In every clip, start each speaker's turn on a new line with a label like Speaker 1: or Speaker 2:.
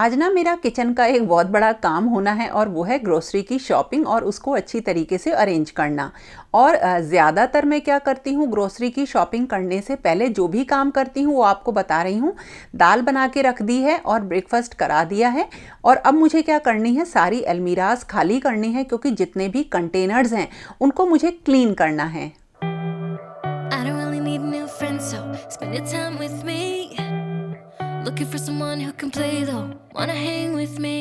Speaker 1: आज ना मेरा किचन का एक बहुत बड़ा काम होना है और वो है ग्रोसरी की शॉपिंग और उसको अच्छी तरीके से अरेंज करना। और ज़्यादातर मैं क्या करती हूँ, ग्रोसरी की शॉपिंग करने से पहले जो भी काम करती हूँ वो आपको बता रही हूँ। दाल बना के रख दी है और ब्रेकफास्ट करा दिया है। और अब मुझे क्या करनी है, सारी अलमीराज खाली करनी है क्योंकि जितने भी कंटेनर्स हैं उनको मुझे क्लीन करना है।
Speaker 2: I don't really need new friends, so spend your time with me. Looking for someone who can play though, wanna hang with me.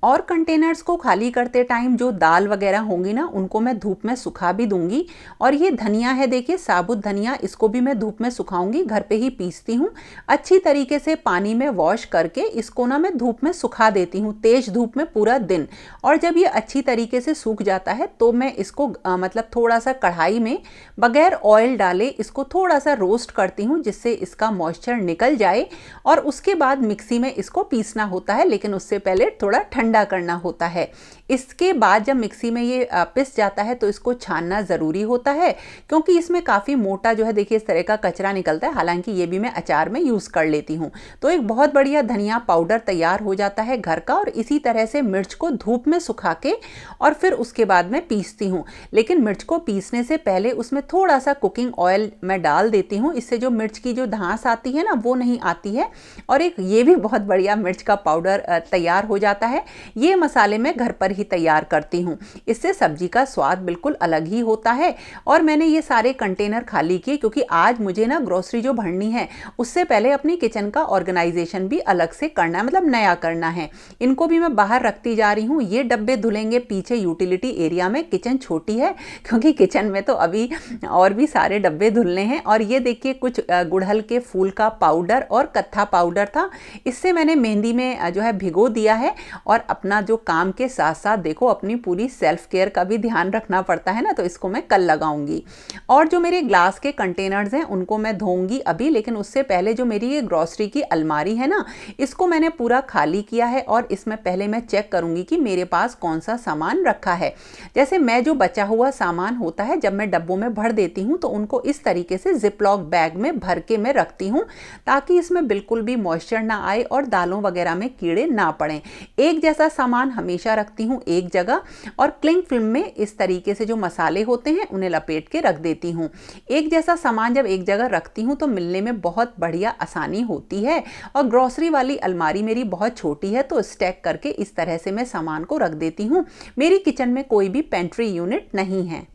Speaker 1: और कंटेनर्स को खाली करते टाइम जो दाल वगैरह होंगी ना, उनको मैं धूप में सुखा भी दूंगी। और ये धनिया है, देखिए साबुत धनिया, इसको भी मैं धूप में सुखाऊंगी, घर पे ही पीसती हूँ। अच्छी तरीके से पानी में वॉश करके इसको ना मैं धूप में सुखा देती हूँ, तेज धूप में पूरा दिन। और जब ये अच्छी तरीके से सूख जाता है तो मैं इसको मतलब थोड़ा सा कढ़ाई में बगैर ऑयल डाले इसको थोड़ा सा रोस्ट करती हूँ, जिससे इसका मॉइस्चर निकल जाए। और उसके बाद मिक्सी में इसको पीसना होता है, लेकिन उससे पहले थोड़ा ठंडा करना होता है। इसके बाद जब मिक्सी में ये पिस जाता है तो इसको छानना ज़रूरी होता है, क्योंकि इसमें काफ़ी मोटा जो है देखिए इस तरह का कचरा निकलता है। हालांकि ये भी मैं अचार में यूज़ कर लेती हूँ। तो एक बहुत बढ़िया धनिया पाउडर तैयार हो जाता है घर का। और इसी तरह से मिर्च को धूप में सुखा के और फिर उसके बाद मैं पीसती हूँ। लेकिन मिर्च को पीसने से पहले उसमें थोड़ा सा कुकिंग ऑयल मैं डाल देती हूँ, इससे जो मिर्च की जो धांस आती है ना वो नहीं आती है। और एक ये भी बहुत बढ़िया मिर्च का पाउडर तैयार हो जाता है। ये मसाले मैं घर पर ही तैयार करती हूँ, इससे सब्जी का स्वाद बिल्कुल अलग ही होता है। और मैंने ये सारे कंटेनर खाली किए क्योंकि आज मुझे ना ग्रोसरी जो भरनी है उससे पहले अपनी किचन का ऑर्गेनाइजेशन भी अलग से करना है, मतलब नया करना है। इनको भी मैं बाहर रखती जा रही हूँ। ये डब्बे धुलेंगे पीछे यूटिलिटी एरिया में। किचन छोटी है क्योंकि किचन में तो अभी और भी सारे डब्बे धुलने हैं। और ये देखिए कुछ गुड़हल के फूल का पाउडर और कत्था पाउडर था, इससे मैंने मेहंदी में जो है भिगो दिया है। और अपना जो काम के साथ साथ देखो अपनी पूरी सेल्फ केयर का भी ध्यान रखना पड़ता है ना, तो इसको मैं कल लगाऊंगी। और जो मेरे ग्लास के कंटेनर्स हैं उनको मैं धोऊंगी अभी, लेकिन उससे पहले जो मेरी ये ग्रोसरी की अलमारी है ना, इसको मैंने पूरा खाली किया है। और इसमें पहले मैं चेक करूंगी कि मेरे पास कौन सा सामान रखा है। जैसे मैं जो बचा हुआ सामान होता है जब मैं डब्बों में भर देती हूँ तो उनको इस तरीके से जिपलॉक बैग में भर के मैं रखती हूँ, ताकि इसमें बिल्कुल भी मॉइस्चर ना आए और दालों वगैरह में कीड़े ना पड़ें। एक जैसा सामान हमेशा रखती हूँ एक जगह, और क्लिंग फिल्म में इस तरीके से जो मसाले होते हैं उन्हें लपेट के रख देती हूँ। एक जैसा सामान जब एक जगह रखती हूँ तो मिलने में बहुत बढ़िया आसानी होती है। और ग्रोसरी वाली अलमारी मेरी बहुत छोटी है तो स्टैक करके इस तरह से मैं सामान को रख देती हूँ। मेरी किचन में कोई भी पेंट्री यूनिट नहीं है।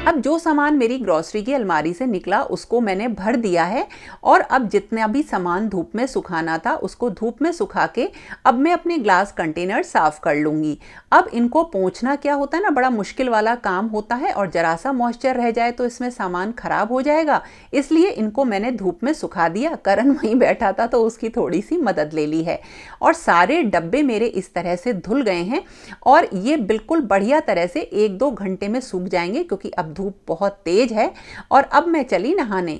Speaker 1: अब जो सामान मेरी ग्रोसरी की अलमारी से निकला उसको मैंने भर दिया है। और अब जितना भी सामान धूप में सुखाना था उसको धूप में सुखा के अब मैं अपने ग्लास कंटेनर साफ कर लूँगी। अब इनको पोंछना क्या होता है ना, बड़ा मुश्किल वाला काम होता है, और जरा सा मॉइस्चर रह जाए तो इसमें सामान खराब हो जाएगा। इसलिए इनको मैंने धूप में सुखा दिया। करण वहीं बैठा था तो उसकी थोड़ी सी मदद ले ली है। और सारे डब्बे मेरे इस तरह से धुल गए हैं और ये बिल्कुल बढ़िया तरह से 1-2 घंटे में सूख जाएंगे, क्योंकि अब धूप बहुत तेज है। और अब मैं चली नहाने।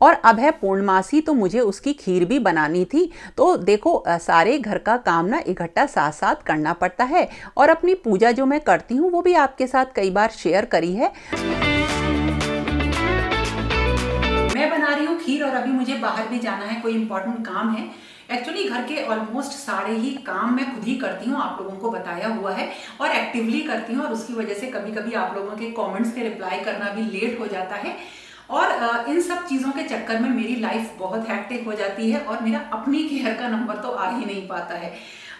Speaker 1: और अब है पूर्णमासी तो मुझे उसकी खीर भी बनानी थी। तो देखो सारे घर का काम ना इकट्ठा साथ साथ करना पड़ता है। और अपनी पूजा जो मैं करती हूँ वो भी आपके साथ कई बार शेयर करी है। मैं बना रही हूँ खीर और अभी मुझे बाहर भी जाना है, कोई इंपॉर्टेंट काम है। एक्चुअली घर के ऑलमोस्ट सारे ही काम मैं खुद ही करती हूँ, आप लोगों को बताया हुआ है, और एक्टिवली करती हूँ। और उसकी वजह से कभी कभी आप लोगों के कमेंट्स के रिप्लाई करना भी लेट हो जाता है। और इन सब चीज़ों के चक्कर में मेरी लाइफ बहुत हैक्टिक हो जाती है और मेरा अपनी केयर का नंबर तो आ ही नहीं पाता है।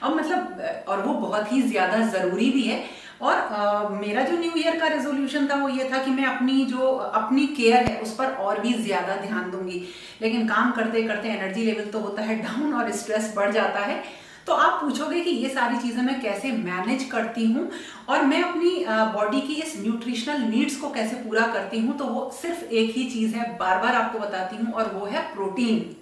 Speaker 1: अब मतलब और वो बहुत ही ज़्यादा ज़रूरी भी है। और मेरा जो न्यू ईयर का रेजोल्यूशन था वो ये था कि मैं अपनी केयर है उस पर और भी ज़्यादा ध्यान दूंगी। लेकिन काम करते करते एनर्जी लेवल तो होता है डाउन और स्ट्रेस बढ़ जाता है। तो आप पूछोगे कि ये सारी चीज़ें मैं कैसे मैनेज करती हूँ और मैं अपनी बॉडी की इस न्यूट्रिशनल नीड्स को कैसे पूरा करती हूँ। तो वो सिर्फ एक ही चीज़ है, बार बार आपको बताती हूँ, और वो है प्रोटीन।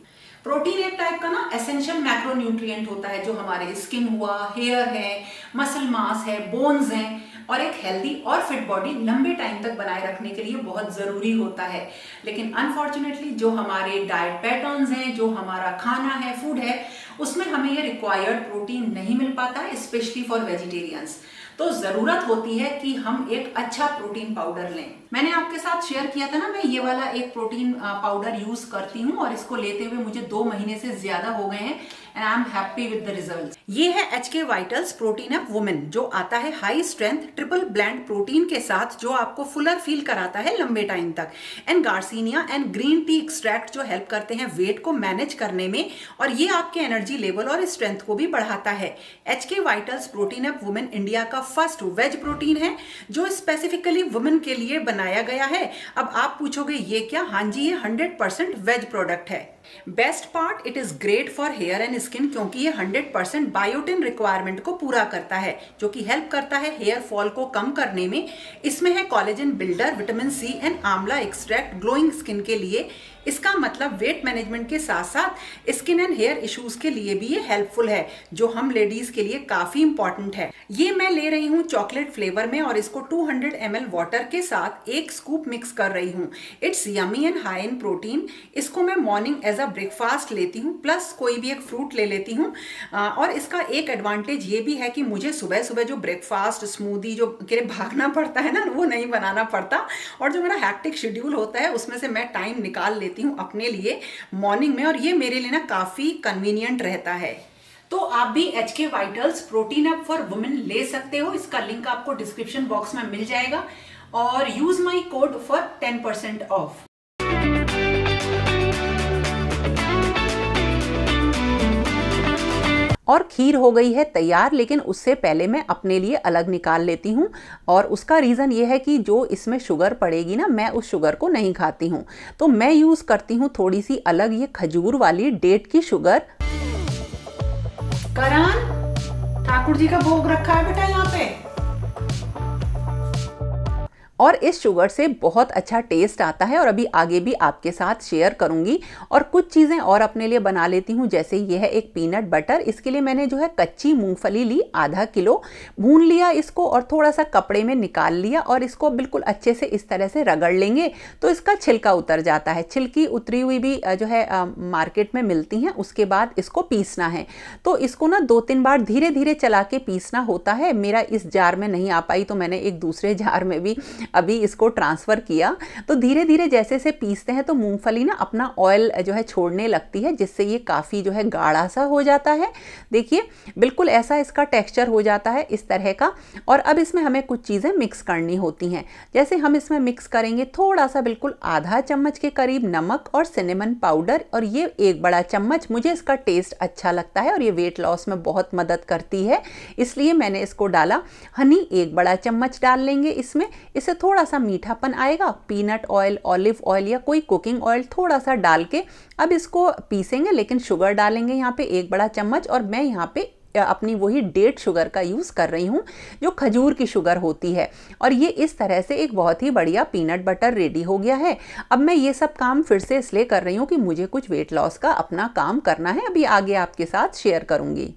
Speaker 1: प्रोटीन एक टाइप का ना एसेंशियल मैक्रोन्यूट्रिएंट होता है जो हमारे स्किन हुआ, हेयर है, मसल मास है, बोन्स हैं, और एक हेल्दी और फिट बॉडी लंबे टाइम तक बनाए रखने के लिए बहुत ज़रूरी होता है। लेकिन अनफॉर्चुनेटली जो हमारे डाइट पैटर्न्स हैं, जो हमारा खाना है, फूड है, उसमें हमें ये रिक्वायर्ड प्रोटीन नहीं मिल पाता है, स्पेशली फॉर वेजिटेरियंस। तो जरूरत होती है कि हम एक अच्छा प्रोटीन पाउडर लें। मैंने आपके साथ शेयर किया था ना, मैं ये वाला एक प्रोटीन पाउडर यूज करती हूँ और इसको लेते हुए मुझे 2 महीने से ज्यादा हो गए हैं and I am happy with the result. ये है HK vitals protein up women, जो आता है high strength triple blend protein के साथ, जो आपको फुलर फील कराता है लंबे टाइम तक, and garcinia and green tea extract जो हेल्प करते हैं वेट को मैनेज करने में, और ये आपके एनर्जी लेवल और स्ट्रेंथ को भी बढ़ाता है। HK vitals protein up women India का फर्स्ट वेज प्रोटीन है जो स्पेसिफिकली वुमेन के लिए बनाया गया है। अब आप पूछोगे ये क्या? हाँ जी, ये 100% वेज प्रोडक्ट है। Best part, it is great for hair and skin, क्योंकि ये 100% बायोटिन रिक्वायरमेंट को पूरा करता है, जो कि हेल्प करता है हेयर फॉल को कम करने में। इसमें है collagen builder, vitamin C and amla extract glowing skin के लिए। इसका मतलब वेट मैनेजमेंट के साथ साथ स्किन एंड हेयर इश्यूज के लिए भी ये हेल्पफुल है, जो हम लेडीज के लिए काफी इंपॉर्टेंट है। ये मैं ले रही हूँ चॉकलेट फ्लेवर में और इसको 200 ml वाटर के साथ 1 स्कूप मिक्स कर रही हूँ। It's yummy and high in protein. इसको मैं मॉर्निंग एज अ ब्रेकफास्ट लेती हूँ, प्लस कोई भी एक फ्रूट ले लेती हूँ। और इसका एक एडवांटेज ये भी है कि मुझे सुबह सुबह जो ब्रेकफास्ट स्मूदी जो भागना पड़ता है ना, वो नहीं बनाना पड़ता, और जो मेरा हैक्टिक शेड्यूल होता है उसमें से मैं टाइम निकाल लेती हूँ अपने लिए मॉर्निंग में, और ये मेरे लिए ना काफी कन्वीनियंट रहता है। तो आप भी HK vitals protein up for women ले सकते हो। इसका लिंक आपको डिस्क्रिप्शन बॉक्स में मिल जाएगा, और use my code for 10% of. और खीर हो गई है तैयार, लेकिन उससे पहले मैं अपने लिए अलग निकाल लेती हूँ, और उसका रीज़न ये है कि जो इसमें शुगर पड़ेगी ना, मैं उस शुगर को नहीं खाती हूँ, तो मैं यूज़ करती हूँ थोड़ी सी अलग, ये खजूर वाली डेट की शुगर। करण, ठाकुर जी का भोग रखा है बेटा यहाँ पे। और इस शुगर से बहुत अच्छा टेस्ट आता है, और अभी आगे भी आपके साथ शेयर करूंगी। और कुछ चीज़ें और अपने लिए बना लेती हूँ, जैसे ये है एक पीनट बटर। इसके लिए मैंने जो है कच्ची मूंगफली ली, आधा किलो, भून लिया इसको और थोड़ा सा कपड़े में निकाल लिया, और इसको बिल्कुल अच्छे से इस तरह से रगड़ लेंगे तो इसका छिलका उतर जाता है। छिलकी उतरी हुई भी जो है मार्केट में मिलती हैं। उसके बाद इसको पीसना है, तो इसको ना 2-3 बार धीरे धीरे चला के पीसना होता है। मेरा इस जार में नहीं आ पाई तो मैंने एक दूसरे जार में भी अभी इसको ट्रांसफ़र किया। तो धीरे धीरे जैसे से पीसते हैं तो मूंगफली ना अपना ऑयल जो है छोड़ने लगती है, जिससे ये काफ़ी जो है गाढ़ा सा हो जाता है। देखिए बिल्कुल ऐसा इसका टेक्सचर हो जाता है इस तरह का। और अब इसमें हमें कुछ चीज़ें मिक्स करनी होती हैं। जैसे हम इसमें मिक्स करेंगे थोड़ा सा, बिल्कुल आधा चम्मच के करीब नमक और सिनेमन पाउडर, और ये 1 बड़ा चम्मच। मुझे इसका टेस्ट अच्छा लगता है और ये वेट लॉस में बहुत मदद करती है, इसलिए मैंने इसको डाला। हनी 1 बड़ा चम्मच डाल लेंगे इसमें, इससे थोड़ा सा मीठापन आएगा। पीनट ऑयल, ऑलिव ऑयल या कोई कुकिंग ऑयल थोड़ा सा डाल के अब इसको पीसेंगे, लेकिन शुगर डालेंगे यहाँ पे 1 बड़ा चम्मच। और मैं यहाँ पे अपनी वही डेट शुगर का यूज़ कर रही हूँ, जो खजूर की शुगर होती है। और ये इस तरह से एक बहुत ही बढ़िया पीनट बटर रेडी हो गया है। अब मैं ये सब काम फिर से इसलिए कर रही हूँ कि मुझे कुछ वेट लॉस का अपना काम करना है, अभी आगे आपके साथ शेयर करूँगी।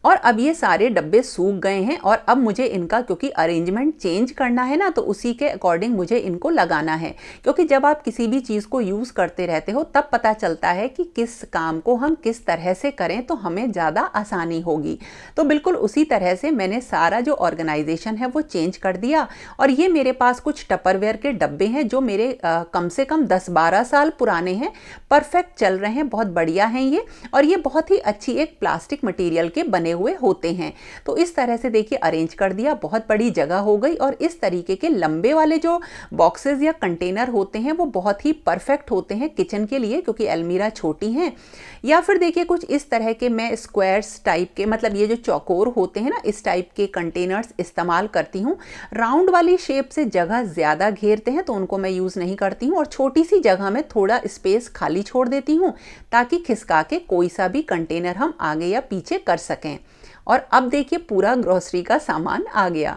Speaker 1: और अब ये सारे डब्बे सूख गए हैं, और अब मुझे इनका क्योंकि अरेंजमेंट चेंज करना है ना, तो उसी के अकॉर्डिंग मुझे इनको लगाना है। क्योंकि जब आप किसी भी चीज़ को यूज़ करते रहते हो तब पता चलता है कि किस काम को हम किस तरह से करें तो हमें ज़्यादा आसानी होगी। तो बिल्कुल उसी तरह से मैंने सारा जो ऑर्गेनाइजेशन है वो चेंज कर दिया। और ये मेरे पास कुछ टपरवेयर के डब्बे हैं जो मेरे कम से कम 10-12 साल पुराने हैं, परफेक्ट चल रहे हैं, बहुत बढ़िया हैं ये। और ये बहुत ही अच्छी एक प्लास्टिक मटीरियल के बने हुए होते हैं। तो इस तरह से देखिए अरेंज कर दिया, बहुत बड़ी जगह हो गई। और इस तरीके के लंबे वाले जो बॉक्सेस या कंटेनर होते हैं वो बहुत ही परफेक्ट होते हैं किचन के लिए, क्योंकि अलमीरा छोटी हैं। या फिर देखिए कुछ इस तरह के मैं स्क्वायर्स टाइप के, मतलब ये जो चौकोर होते हैं ना, इस टाइप के कंटेनर्स इस्तेमाल करती हूँ। राउंड वाली शेप से जगह ज़्यादा घेरते हैं तो उनको मैं यूज़ नहीं करती हूँ, और छोटी सी जगह में थोड़ा स्पेस खाली छोड़ देती हूँ ताकि खिसका के कोई सा भी कंटेनर हम आगे या पीछे कर सकें। और अब देखिए पूरा ग्रोसरी का सामान आ गया।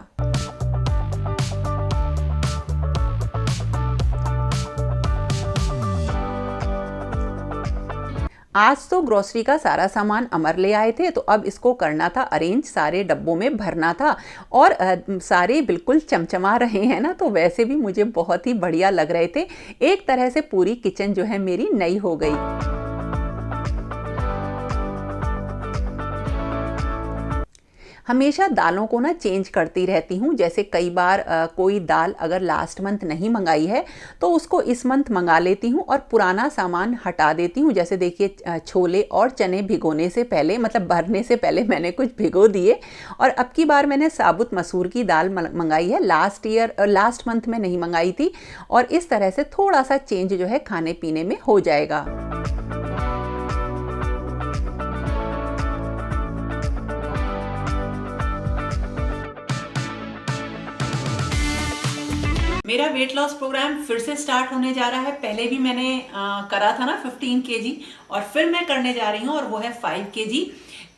Speaker 1: आज तो ग्रोसरी का सारा सामान अमर ले आए थे, तो अब इसको करना था अरेंज, सारे डब्बों में भरना था। और सारे बिल्कुल चमचमा रहे हैं ना, तो वैसे भी मुझे बहुत ही बढ़िया लग रहे थे। एक तरह से पूरी किचन जो है मेरी नई हो गई। हमेशा दालों को ना चेंज करती रहती हूँ। जैसे कई बार कोई दाल अगर लास्ट मंथ नहीं मंगाई है तो उसको इस मंथ मंगा लेती हूँ और पुराना सामान हटा देती हूँ। जैसे देखिए छोले और चने भिगोने से पहले, मतलब भरने से पहले मैंने कुछ भिगो दिए। और अब की बार मैंने साबुत मसूर की दाल मंगाई है, लास्ट मंथ में नहीं मंगाई थी। और इस तरह से थोड़ा सा चेंज जो है खाने पीने में हो जाएगा। मेरा वेट लॉस प्रोग्राम फिर से स्टार्ट होने जा रहा है। पहले भी मैंने करा था ना 15 kg, और फिर मैं करने जा रही हूँ, और वो है 5 kg।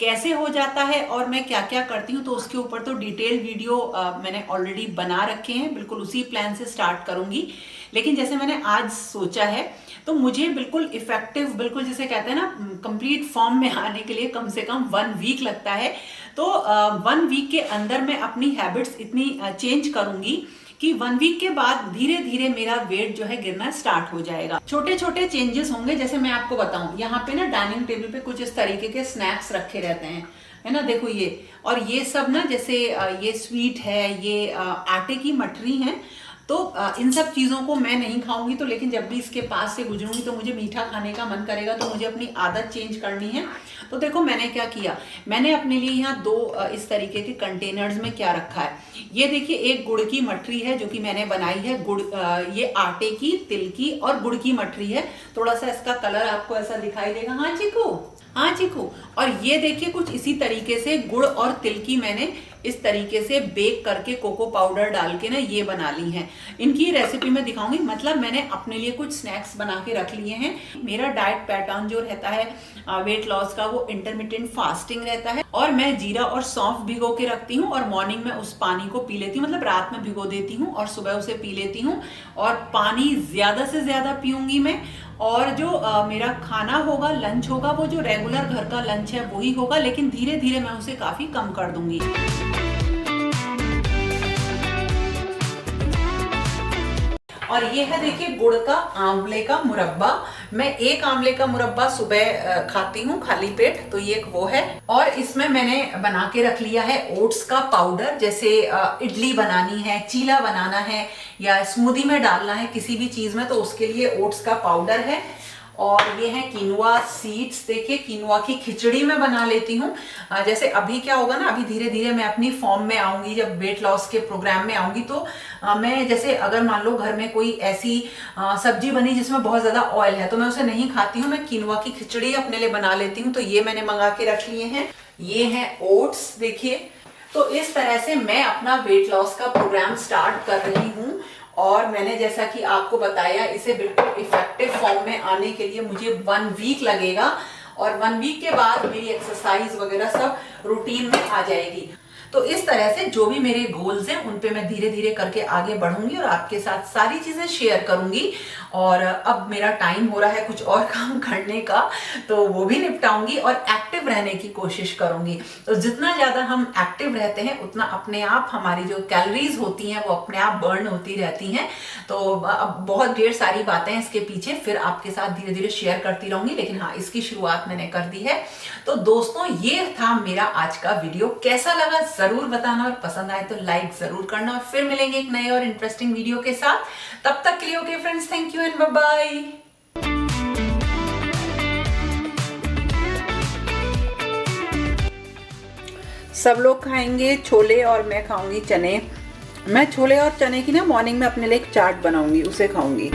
Speaker 1: कैसे हो जाता है और मैं क्या क्या करती हूँ, तो उसके ऊपर तो डिटेल वीडियो मैंने ऑलरेडी बना रखे हैं। बिल्कुल उसी प्लान से स्टार्ट करूंगी। लेकिन जैसे मैंने आज सोचा है, तो मुझे बिल्कुल इफेक्टिव, बिल्कुल जिसे कहते हैं ना कंप्लीट फॉर्म में आने के लिए कम से कम 1 वीक लगता है। तो 1 वीक के अंदर मैं अपनी हैबिट्स इतनी चेंज करूंगी कि 1 वीक के बाद धीरे धीरे मेरा वेट जो है गिरना स्टार्ट हो जाएगा। छोटे छोटे चेंजेस होंगे। जैसे मैं आपको बताऊं, यहाँ पे ना डाइनिंग टेबल पे कुछ इस तरीके के स्नैक्स रखे रहते हैं, है ना, देखो ये। और ये सब ना, जैसे ये स्वीट है, ये आटे की मठरी है। तो इन सब चीज़ों को मैं नहीं खाऊंगी, तो लेकिन जब भी इसके पास से गुजरूंगी तो मुझे मीठा खाने का मन करेगा, तो मुझे अपनी आदत चेंज करनी है। तो देखो मैंने क्या किया, मैंने अपने लिए यहाँ 2 इस तरीके के कंटेनर्स में क्या रखा है। ये देखिए, एक गुड़ की मठरी है जो कि मैंने बनाई है। गुड़, ये आटे की, तिल की और गुड़ की मठरी है। थोड़ा सा इसका कलर आपको ऐसा दिखाई देगा। हाँ चीकू, हाँ चीकू। और ये देखिए कुछ इसी तरीके से गुड़ और तिल की मैंने इस तरीके से बेक करके कोको पाउडर डाल के ना ये बना ली हैं। इनकी रेसिपी मैं दिखाऊंगी। मतलब मैंने अपने लिए कुछ स्नैक्स बना के रख लिए हैं। मेरा डाइट पैटर्न जो रहता है वेट लॉस का, वो इंटरमिटेंट फास्टिंग रहता है। और मैं जीरा और सौंफ भिगो के रखती हूँ, और मॉर्निंग में उस पानी को पी लेती हूँ। मतलब रात में भिगो देती हूँ और सुबह उसे पी लेती हूँ। और पानी ज्यादा से ज्यादा पीऊंगी मैं। और जो मेरा खाना होगा, लंच होगा, वो जो रेगुलर घर का लंच है वही होगा, लेकिन धीरे धीरे मैं उसे काफी कम कर दूंगी। और ये है देखिए गुड़ का आंवले का मुरब्बा। मैं एक आंवले का मुरब्बा सुबह खाती हूँ खाली पेट, तो ये एक वो है। और इसमें मैंने बना के रख लिया है ओट्स का पाउडर। जैसे इडली बनानी है, चीला बनाना है, या स्मूदी में डालना है किसी भी चीज में, तो उसके लिए ओट्स का पाउडर है। और ये है कीनुआ सीड्स। देखिए कीनुआ की खिचड़ी मैं बना लेती हूँ। जैसे अभी क्या होगा ना, अभी धीरे धीरे मैं अपनी फॉर्म में आऊंगी, जब वेट लॉस के प्रोग्राम में आऊंगी, तो मैं जैसे अगर मान लो घर में कोई ऐसी सब्जी बनी जिसमें बहुत ज्यादा ऑयल है, तो मैं उसे नहीं खाती हूँ। मैं कीनुआ की खिचड़ी अपने लिए बना लेती हूँ। तो ये मैंने मंगा के रख लिए हैं। ये है ओट्स, देखिए। तो इस तरह से मैं अपना वेट लॉस का प्रोग्राम स्टार्ट कर रही हूँ। और मैंने जैसा कि आपको बताया, इसे बिल्कुल इफेक्टिव फॉर्म में आने के लिए मुझे 1 वीक लगेगा। और 1 वीक के बाद मेरी एक्सरसाइज वगैरह सब रूटीन में आ जाएगी। तो इस तरह से जो भी मेरे गोल्स हैं उन पे मैं धीरे धीरे करके आगे बढ़ूंगी और आपके साथ सारी चीजें शेयर करूंगी। और अब मेरा टाइम हो रहा है कुछ और काम करने का, तो वो भी निपटाऊंगी और एक्टिव रहने की कोशिश करूंगी। तो जितना ज्यादा हम एक्टिव रहते हैं, उतना अपने आप हमारी जो कैलोरीज होती हैं वो अपने आप बर्न होती रहती हैं। तो अब बहुत ढेर सारी बातें हैं इसके पीछे, फिर आपके साथ धीरे धीरे शेयर करती रहूंगी। लेकिन हाँ, इसकी शुरुआत मैंने कर दी है। तो दोस्तों, ये था मेरा आज का वीडियो। कैसा लगा जरूर बताना, और पसंद आए तो लाइक जरूर करना। और फिर मिलेंगे एक नए और इंटरेस्टिंग वीडियो के साथ। तब तक के लिए okay friends, thank you and bye bye. सब लोग खाएंगे छोले और मैं खाऊंगी चने। मैं छोले और चने की ना मॉर्निंग में अपने लिए एक चाट बनाऊंगी, उसे खाऊंगी।